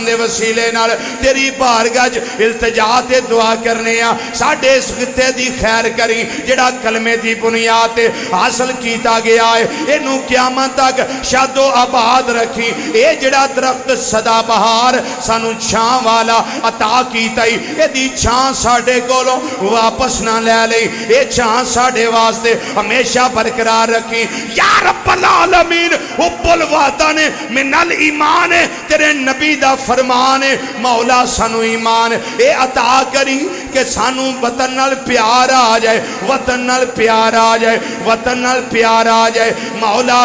دے وسیلے نال تیری بارگاہ التجا تے دعا کرنے ساڈے اس خطے دی خیر کری جڑا کلمے دی بنیاد تے حاصل کیتا گیا ہے اینو قیامت تک شاد و آباد رکھی اے جڑا درخت سدا بہار سانو چھاں والا عطا کیتا ہی اے دی چھاں ساڈے کولوں واپس نہ لے لئی اے چھاں ساڈے واسطے ہمیشہ برقرار رکھی یا رب العالمین حب الوطن من الایمان تیرے نبی دا فرمان مولا سانو ایمان اے عطا کری کہ سانو وطن نال پیار آ جائے وطن نال پیار آ جائے وطن نال پیار آ جائے مولا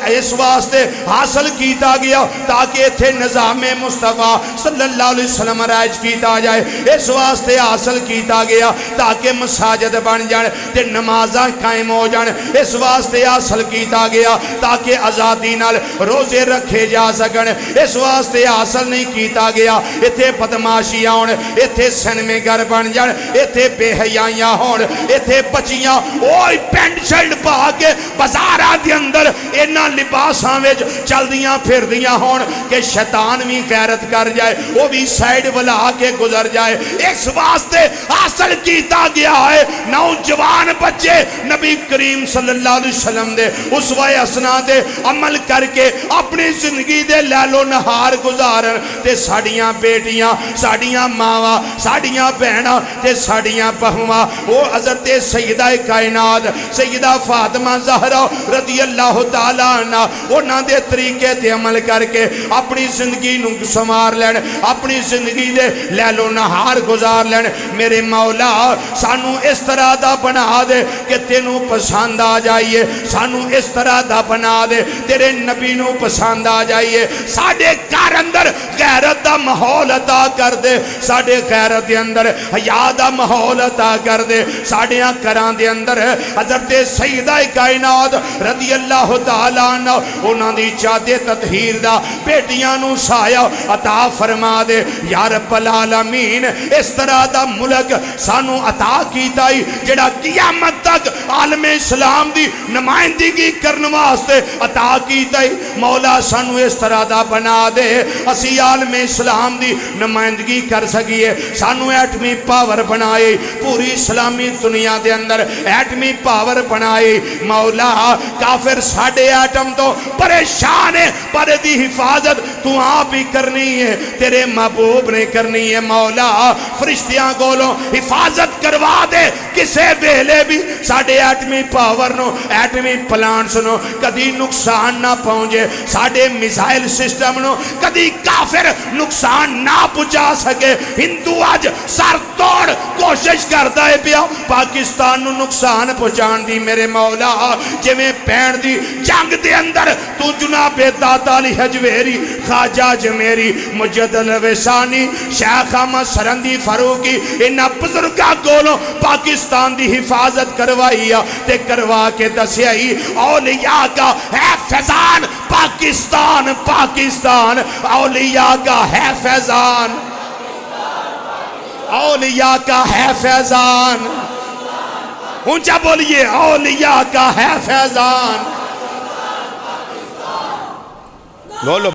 اس واسطے حاصل کیتا گیا تاکہ تھے نظام مصطفیٰ صلی اللہ علیہ وسلم رائج کیتا جائے اس واسطے حاصل کیتا گیا تاکہ مساجد بن جائے تے نمازاں قائم ہو جائے اس واسطے حاصل کیتا گیا تاکہ آزادی نال روزے رکھے جا سکن اس واسطے حاصل نہیں کیتا گیا ایتھے بدماشی آن ایتھے سینمے گھر بن جان ایتھے بے حیائیاں ہون ایتھے بچیاں اوئی پینٹ شرٹ پا کے بازاراں دے اندر اینا لباساں وچ چل دیاں پھر دیاں ہون کہ شیطان بھی غیرت کر جائے وہ بھی سائیڈ ولا کے گزر جائے اس واسطے حاصل کیتا گیا ہے نوجوان بچے نبی کریم صلی اللہ علیہ وسلم دے اسوہ حسنہ دے عمل کر کے اپنی زندگی دے لیلو نہار گزارن تے ساڑیاں بیٹیاں ساڑیاں ماواں ساڑیاں بہناں تے ساڑیاں بہواں وہ حضرت سیدہ کائنات سیدہ فاطمہ زہرا رضی اللہ تعالیٰ عنہ انہاں دے طریقے تے عمل کر کے اپنی زندگی نو سمار لین اپنی زندگی دے لیلو نہار گزار لین میرے مولا سانو اس طرح دا بنا دے کہ تینوں پسند آ جائیے سانو اس طرح دا بنا دے تیرے نبی نو پسند آ جائیے ساڑے گھر اندر غیرت دا ماحول عطا کر دے ساڑے غیرت دے اندر حیا دا ماحول عطا کر دے ساڑے گھراں دے اندر حضرت سیدہ کائنات رضی اللہ تعالیٰ عنہ انہاں دی چاہتے تطہیر دا بیٹیاں نو سایہ عطا فرما دے یا رب العالمین اس طرح دا ملک سانو عطا کیتا ہی جڑا قیامت تک عالم اسلام دی نمائندگی کرنے واسطے عطا کیتا ہی مولا سانو اس طرح دا بنا دے اسی عالم اسلام دی نمائندگی کر سکیے سانو ایٹمی پاور بنائے پوری اسلامی دنیا دے اندر ایٹمی پاور بنائے مولا کافر ساڑھے ایٹم تو پریشان ہے پر دی حفاظت تو آپ ہی کرنی ہے تیرے محبوب نے کرنی ہے مولا فرشتیاں گولوں حفاظت کروا دے کسے ویلے بھی ساڑھے ایٹمی پاور نو ایٹمی پلانٹس نو کدی نقصان نہ پہنچے ساڑھے میزائل سسٹم نو کدی کافر نقصان نہ پہنچا سکے ہندو آج سر توڑ کوشش کرتا ہے پیا پاکستان نو نقصان پہنچان دی میرے مولا جویں پین دی جنگ دے اندر تو جناب داتا علی حجویری خواجہ جمیری مجدد الویسانی شیخ احمد سرندی فاروقی انہا بزرگاں گولوں پاکستان دی حفاظت کروائیا تے کروا کے دسیائی اولیاء کا ہے فیضان پاکستان پاکستان اولیاء کا ہے فیضان اولیاء کا ہے فیضان اونچا بولیے اولیاء کا ہے فیضان بولو